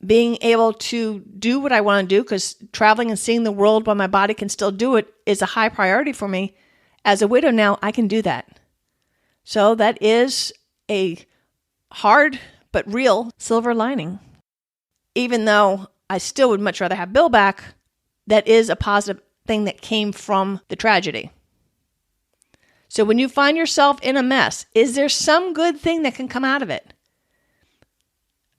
being able to do what I want to do, because traveling and seeing the world while my body can still do it is a high priority for me. As a widow now, I can do that. So that is a hard but real silver lining. Even though I still would much rather have Bill back, that is a positive thing that came from the tragedy. So when you find yourself in a mess, is there some good thing that can come out of it?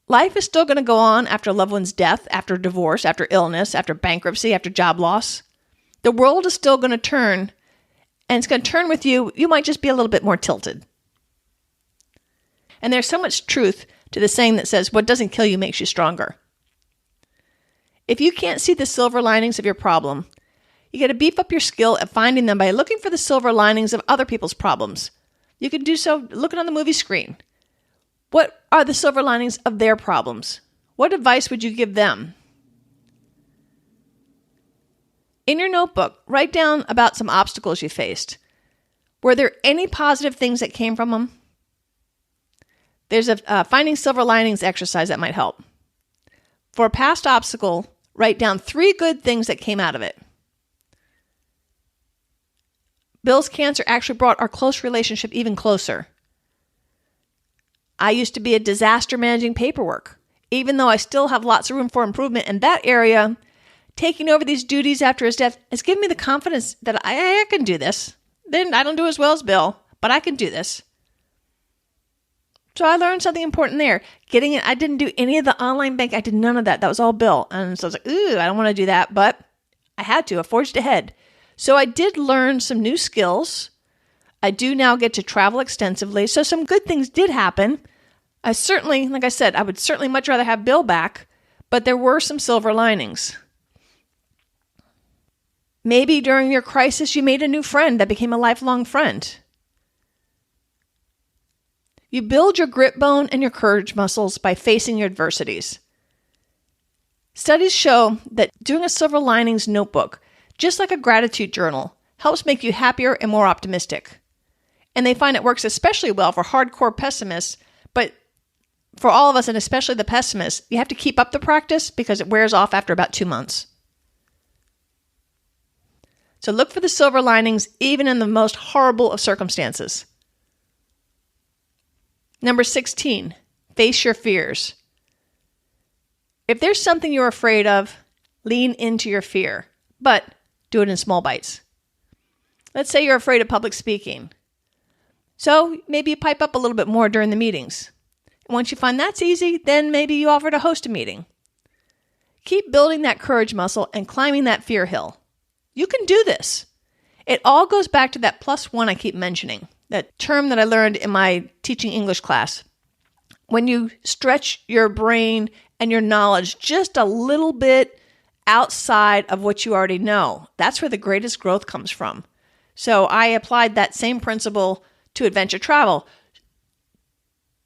Life is still going to go on after a loved one's death, after divorce, after illness, after bankruptcy, after job loss. The world is still going to turn, and it's going to turn with you. You might just be a little bit more tilted. And there's so much truth to the saying that says, what doesn't kill you makes you stronger. If you can't see the silver linings of your problem, you got to beef up your skill at finding them by looking for the silver linings of other people's problems. You can do so looking on the movie screen. What are the silver linings of their problems? What advice would you give them? In your notebook, write down about some obstacles you faced. Were there any positive things that came from them? There's a finding silver linings exercise that might help. For a past obstacle, write down 3 good things that came out of it. Bill's cancer actually brought our close relationship even closer. I used to be a disaster managing paperwork. Even though I still have lots of room for improvement in that area, taking over these duties after his death has given me the confidence that I can do this. Then I don't do as well as Bill, but I can do this. So I learned something important there. Getting it, I didn't do any of the online bank. I did none of that. That was all Bill. And so I was like, I don't want to do that, but I had to. I forged ahead. So I did learn some new skills. I do now get to travel extensively. So some good things did happen. I certainly, like I said, I would certainly much rather have Bill back, but there were some silver linings. Maybe during your crisis, you made a new friend that became a lifelong friend. You build your grit bone and your courage muscles by facing your adversities. Studies show that doing a silver linings notebook, just like a gratitude journal, helps make you happier and more optimistic. And they find it works especially well for hardcore pessimists, but for all of us, and especially the pessimists, you have to keep up the practice because it wears off after about 2 months. So look for the silver linings even in the most horrible of circumstances. Number 16, face your fears. If there's something you're afraid of, lean into your fear, but do it in small bites. Let's say you're afraid of public speaking. So maybe you pipe up a little bit more during the meetings. And once you find that's easy, then maybe you offer to host a meeting. Keep building that courage muscle and climbing that fear hill. You can do this. It all goes back to that +1 I keep mentioning, that term that I learned in my teaching English class. When you stretch your brain and your knowledge just a little bit outside of what you already know, that's where the greatest growth comes from. So I applied that same principle to adventure travel.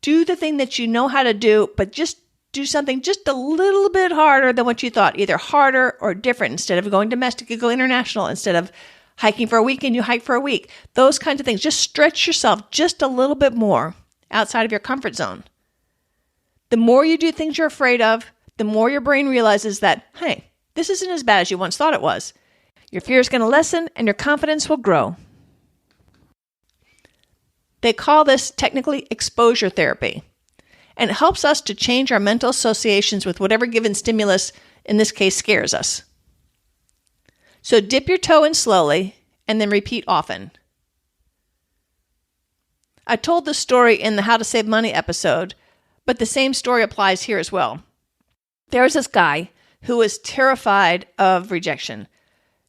Do the thing that you know how to do, but just do something just a little bit harder than what you thought, either harder or different. Instead of going domestic, you go international. Instead of hiking for a weekend, you hike for a week. Those kinds of things. Just stretch yourself just a little bit more outside of your comfort zone. The more you do things you're afraid of, the more your brain realizes that, hey, this isn't as bad as you once thought it was. Your fear is going to lessen and your confidence will grow. They call this technically exposure therapy. And it helps us to change our mental associations with whatever given stimulus, in this case, scares us. So dip your toe in slowly and then repeat often. I told this story in the How to Save Money episode, but the same story applies here as well. There was this guy who was terrified of rejection.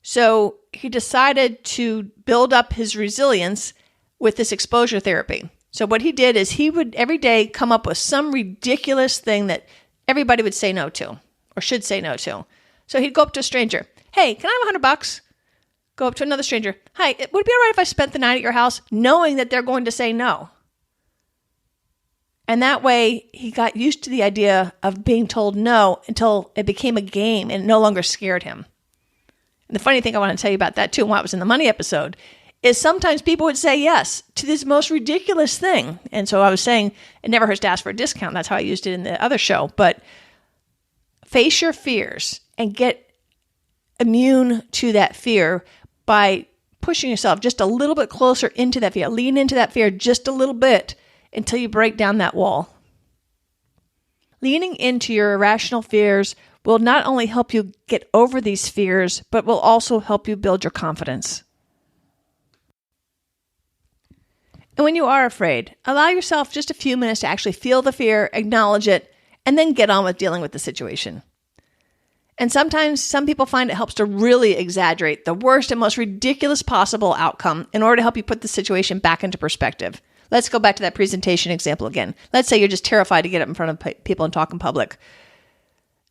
So he decided to build up his resilience with this exposure therapy. So what he did is he would every day come up with some ridiculous thing that everybody would say no to or should say no to. So he'd go up to a stranger. Hey, can I have $100? Go up to another stranger. Hi, would it be all right if I spent the night at your house, knowing that they're going to say no? And that way he got used to the idea of being told no until it became a game and it no longer scared him. And the funny thing I want to tell you about that too, and why it was in the money episode, is sometimes people would say yes to this most ridiculous thing. And so I was saying it never hurts to ask for a discount. That's how I used it in the other show. But face your fears and get immune to that fear by pushing yourself just a little bit closer into that fear. Lean into that fear just a little bit until you break down that wall. Leaning into your irrational fears will not only help you get over these fears, but will also help you build your confidence. And when you are afraid, allow yourself just a few minutes to actually feel the fear, acknowledge it, and then get on with dealing with the situation. And sometimes some people find it helps to really exaggerate the worst and most ridiculous possible outcome in order to help you put the situation back into perspective. Let's go back to that presentation example again. Let's say you're just terrified to get up in front of people and talk in public.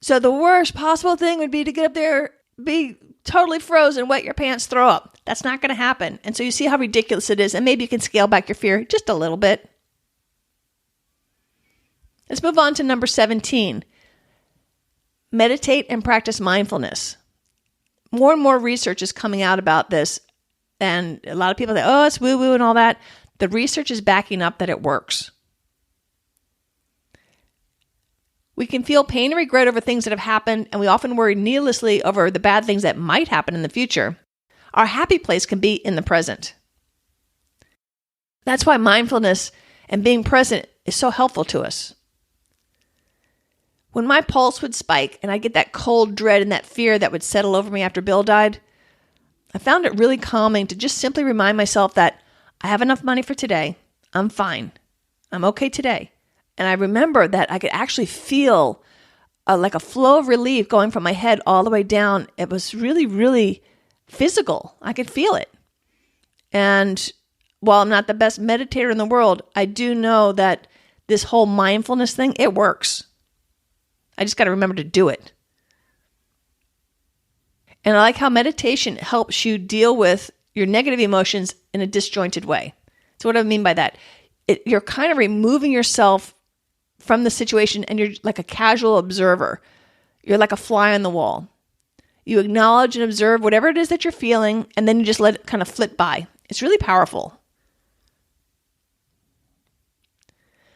So the worst possible thing would be to get up there, be totally frozen, wet your pants, throw up. That's not going to happen. And so you see how ridiculous it is, and maybe you can scale back your fear just a little bit. Let's move on to number 17. Meditate and practice mindfulness. More and more research is coming out about this, and a lot of people say, oh, it's woo-woo and all that. The research is backing up that it works. We can feel pain and regret over things that have happened, and we often worry needlessly over the bad things that might happen in the future. Our happy place can be in the present. That's why mindfulness and being present is so helpful to us. When my pulse would spike and I get that cold dread and that fear that would settle over me after Bill died, I found it really calming to just simply remind myself that I have enough money for today. I'm fine. I'm okay today. And I remember that I could actually feel like a flow of relief going from my head all the way down. It was really, really physical. I could feel it. And while I'm not the best meditator in the world, I do know that this whole mindfulness thing, it works. I just got to remember to do it. And I like how meditation helps you deal with your negative emotions in a disjointed way. So what do I mean by that? You're kind of removing yourself from the situation, and you're like a casual observer. You're like a fly on the wall. You acknowledge and observe whatever it is that you're feeling, and then you just let it kind of flit by. It's really powerful.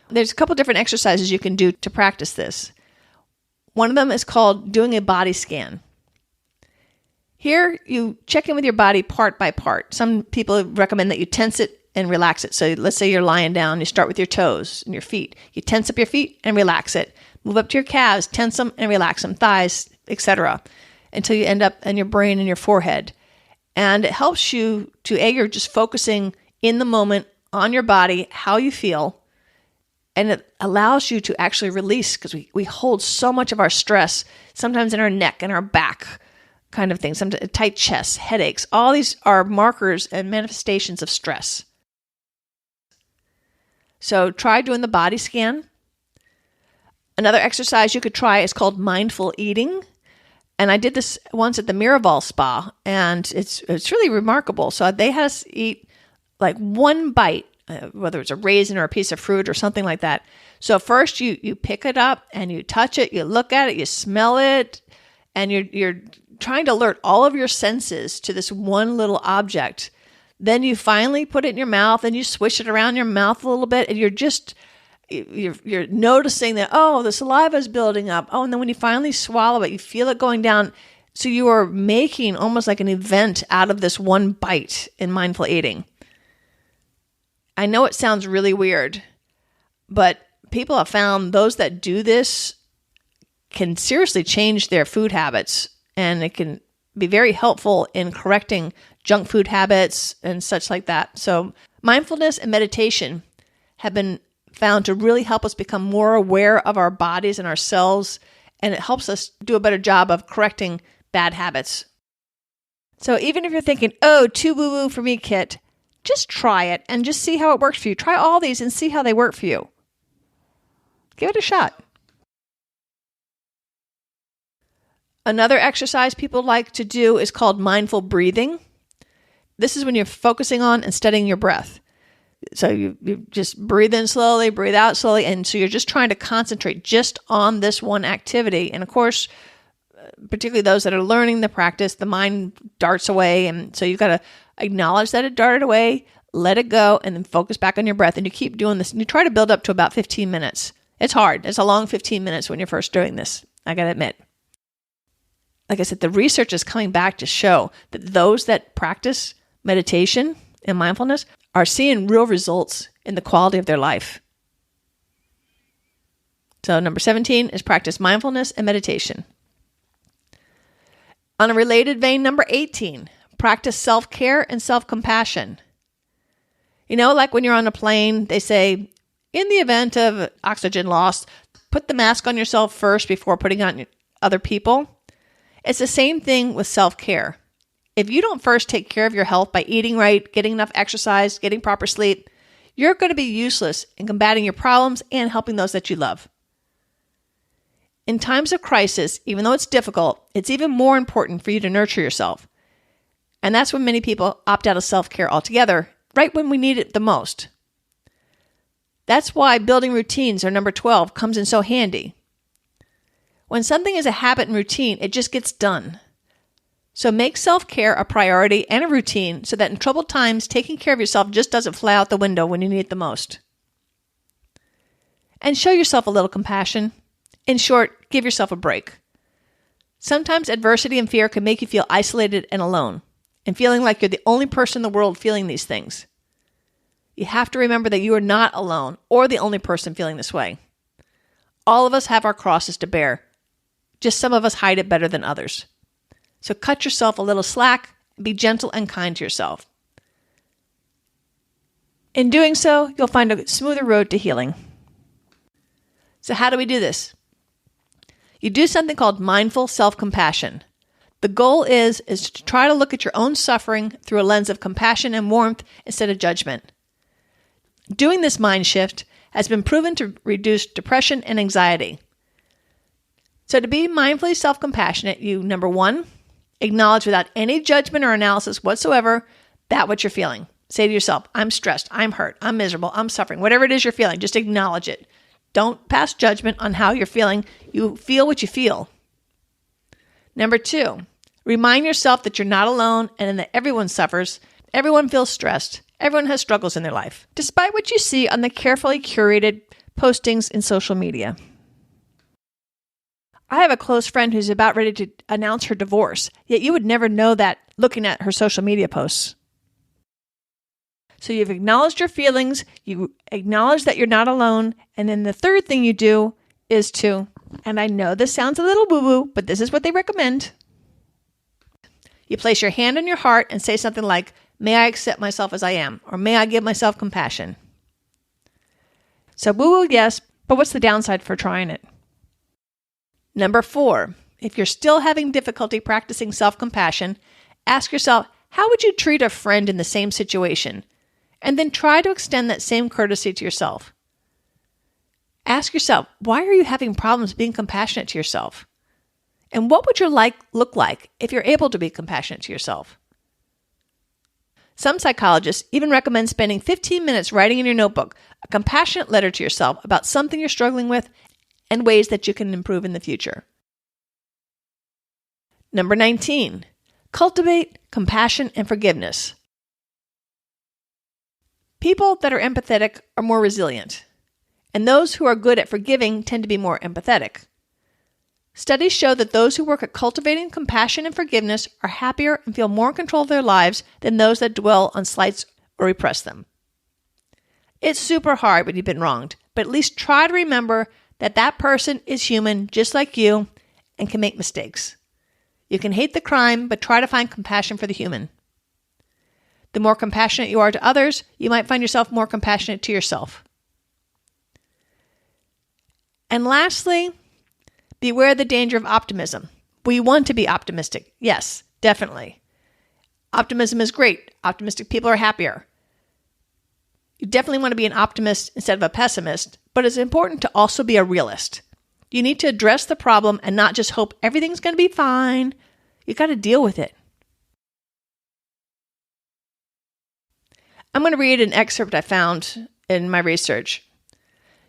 There's a couple different exercises you can do to practice this. One of them is called doing a body scan. Here, you check in with your body part by part. Some people recommend that you tense it and relax it. So let's say you're lying down, you start with your toes and your feet. You tense up your feet and relax it. Move up to your calves, tense them and relax them, thighs, etc., until you end up in your brain and your forehead. And it helps you to, you're just focusing in the moment on your body, how you feel, and it allows you to actually release, because we hold so much of our stress, sometimes in our neck and our back, kind of thing, some tight chest, headaches. All these are markers and manifestations of stress. So try doing the body scan. Another exercise you could try is called mindful eating. And I did this once at the Miraval Spa, and it's really remarkable. So they had us eat like one bite, whether it's a raisin or a piece of fruit or something like that. So first you pick it up and you touch it, you look at it, you smell it, and you're trying to alert all of your senses to this one little object. Then you finally put it in your mouth and you swish it around your mouth a little bit, and you're noticing that, oh, the saliva is building up. Oh, and then when you finally swallow it, you feel it going down. So you are making almost like an event out of this one bite in mindful eating. I know it sounds really weird, but people have found those that do this can seriously change their food habits, and it can be very helpful in correcting junk food habits and such like that. So mindfulness and meditation have been found to really help us become more aware of our bodies and ourselves, and it helps us do a better job of correcting bad habits. So even if you're thinking, oh, too woo-woo for me, Kit, just try it and just see how it works for you. Try all these and see how they work for you. Give it a shot. Another exercise people like to do is called mindful breathing. This is when you're focusing on and studying your breath. So you just breathe in slowly, breathe out slowly, and so you're just trying to concentrate just on this one activity. And of course, particularly those that are learning the practice, the mind darts away, and so you've got Acknowledge that it darted away, let it go, and then focus back on your breath. And you keep doing this. And you try to build up to about 15 minutes. It's hard. It's a long 15 minutes when you're first doing this, I got to admit. Like I said, the research is coming back to show that those that practice meditation and mindfulness are seeing real results in the quality of their life. So number 17 is practice mindfulness and meditation. On a related vein, number 18, practice self-care and self-compassion. You know, like when you're on a plane, they say, in the event of oxygen loss, put the mask on yourself first before putting on other people. It's the same thing with self-care. If you don't first take care of your health by eating right, getting enough exercise, getting proper sleep, you're going to be useless in combating your problems and helping those that you love. In times of crisis, even though it's difficult, it's even more important for you to nurture yourself. And that's when many people opt out of self-care altogether, right when we need it the most. That's why building routines, or number 12, comes in so handy. When something is a habit and routine, it just gets done. So make self-care a priority and a routine so that in troubled times, taking care of yourself just doesn't fly out the window when you need it the most. And show yourself a little compassion. In short, give yourself a break. Sometimes adversity and fear can make you feel isolated and alone, and feeling like you're the only person in the world feeling these things. You have to remember that you are not alone or the only person feeling this way. All of us have our crosses to bear. Just some of us hide it better than others. So cut yourself a little slack and be gentle and kind to yourself. In doing so, you'll find a smoother road to healing. So how do we do this? You do something called mindful self-compassion. The goal is to try to look at your own suffering through a lens of compassion and warmth instead of judgment. Doing this mind shift has been proven to reduce depression and anxiety. So to be mindfully self-compassionate, you, number 1, acknowledge without any judgment or analysis whatsoever that what you're feeling. Say to yourself, I'm stressed, I'm hurt, I'm miserable, I'm suffering. Whatever it is you're feeling, just acknowledge it. Don't pass judgment on how you're feeling. You feel what you feel. Number 2, remind yourself that you're not alone and that everyone suffers, everyone feels stressed, everyone has struggles in their life, despite what you see on the carefully curated postings in social media. I have a close friend who's about ready to announce her divorce, yet you would never know that looking at her social media posts. So you've acknowledged your feelings, you acknowledge that you're not alone, and then the third thing you do is to, and I know this sounds a little woo-woo, but this is what they recommend. You place your hand on your heart and say something like, may I accept myself as I am, or may I give myself compassion. So woo-woo, yes, but what's the downside for trying it? Number 4, if you're still having difficulty practicing self-compassion, ask yourself, how would you treat a friend in the same situation? And then try to extend that same courtesy to yourself. Ask yourself, why are you having problems being compassionate to yourself? And what would your life look like if you're able to be compassionate to yourself? Some psychologists even recommend spending 15 minutes writing in your notebook a compassionate letter to yourself about something you're struggling with and ways that you can improve in the future. Number 19, cultivate compassion and forgiveness. People that are empathetic are more resilient, and those who are good at forgiving tend to be more empathetic. Studies show that those who work at cultivating compassion and forgiveness are happier and feel more in control of their lives than those that dwell on slights or repress them. It's super hard when you've been wronged, but at least try to remember that that person is human just like you and can make mistakes. You can hate the crime, but try to find compassion for the human. The more compassionate you are to others, you might find yourself more compassionate to yourself. And lastly, beware the danger of optimism. We want to be optimistic. Yes, definitely. Optimism is great. Optimistic people are happier. You definitely want to be an optimist instead of a pessimist, but it's important to also be a realist. You need to address the problem and not just hope everything's going to be fine. You got to deal with it. I'm going to read an excerpt I found in my research.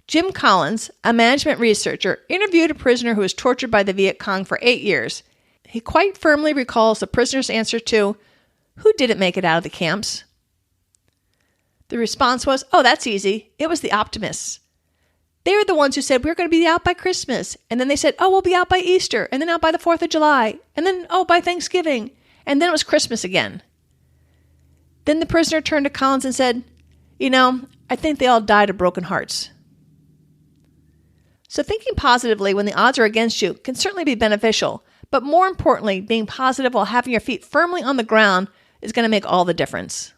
Jim Collins, a management researcher, interviewed a prisoner who was tortured by the Viet Cong for 8 years. He quite firmly recalls the prisoner's answer to, Who didn't make it out of the camps? The response was, oh, that's easy. It was the optimists. They were the ones who said, we're going to be out by Christmas. And then they said, oh, we'll be out by Easter. And then out by the 4th of July. And then, oh, by Thanksgiving. And then it was Christmas again. Then the prisoner turned to Collins and said, I think they all died of broken hearts. So thinking positively when the odds are against you can certainly be beneficial. But more importantly, being positive while having your feet firmly on the ground is going to make all the difference.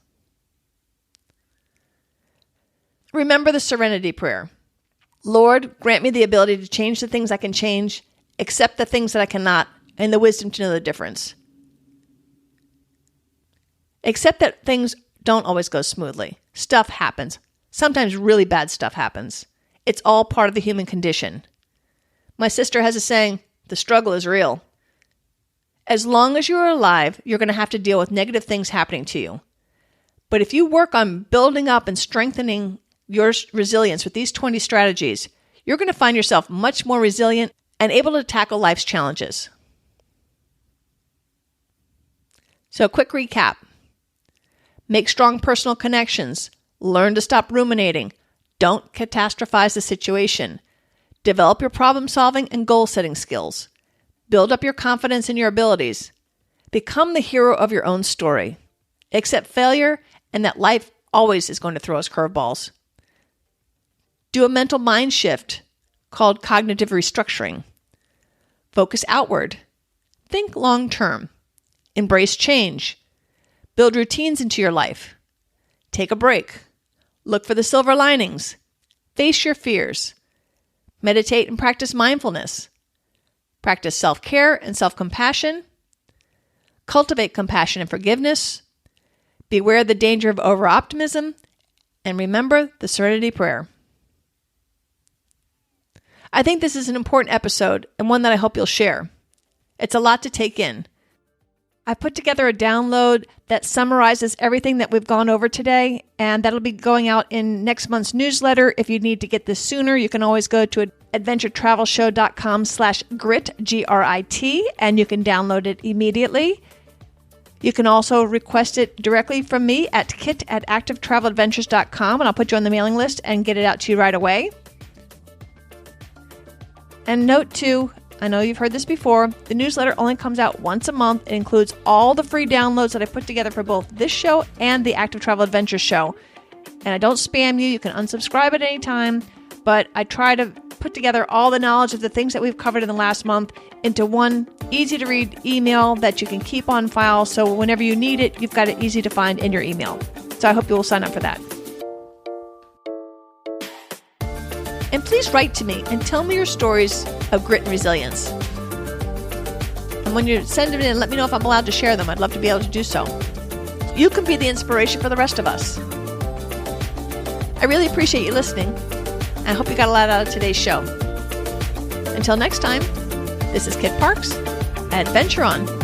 Remember the serenity prayer. Lord, grant me the ability to change the things I can change, accept the things that I cannot, and the wisdom to know the difference. Accept that things don't always go smoothly. Stuff happens. Sometimes really bad stuff happens. It's all part of the human condition. My sister has a saying, the struggle is real. As long as you are alive, you're going to have to deal with negative things happening to you. But if you work on building up and strengthening your resilience with these 20 strategies, you're going to find yourself much more resilient and able to tackle life's challenges. So, quick recap. Make strong personal connections. Learn to stop ruminating. Don't catastrophize the situation. Develop your problem-solving and goal-setting skills. Build up your confidence in your abilities. Become the hero of your own story. Accept failure and that life always is going to throw us curveballs. Do a mental mind shift called cognitive restructuring. Focus outward. Think long-term. Embrace change. Build routines into your life. Take a break. Look for the silver linings. Face your fears. Meditate and practice mindfulness. Practice self-care and self-compassion. Cultivate compassion and forgiveness. Beware of the danger of over-optimism. And remember the serenity prayer. I think this is an important episode and one that I hope you'll share. It's a lot to take in. I put together a download that summarizes everything that we've gone over today, and that'll be going out in next month's newsletter. If you need to get this sooner, you can always go to adventuretravelshow.com/grit, G-R-I-T, and you can download it immediately. You can also request it directly from me at kit@activetraveladventures.com, and I'll put you on the mailing list and get it out to you right away. And note too, I know you've heard this before, the newsletter only comes out once a month. It includes all the free downloads that I put together for both this show and the Active Travel Adventures show. And I don't spam you. You can unsubscribe at any time. But I try to put together all the knowledge of the things that we've covered in the last month into one easy-to-read email that you can keep on file. So whenever you need it, you've got it easy to find in your email. So I hope you will sign up for that. And please write to me and tell me your stories of grit and resilience. And when you send them in, let me know if I'm allowed to share them. I'd love to be able to do so. You can be the inspiration for the rest of us. I really appreciate you listening. I hope you got a lot out of today's show. Until next time, this is Kit Parks. Adventure on.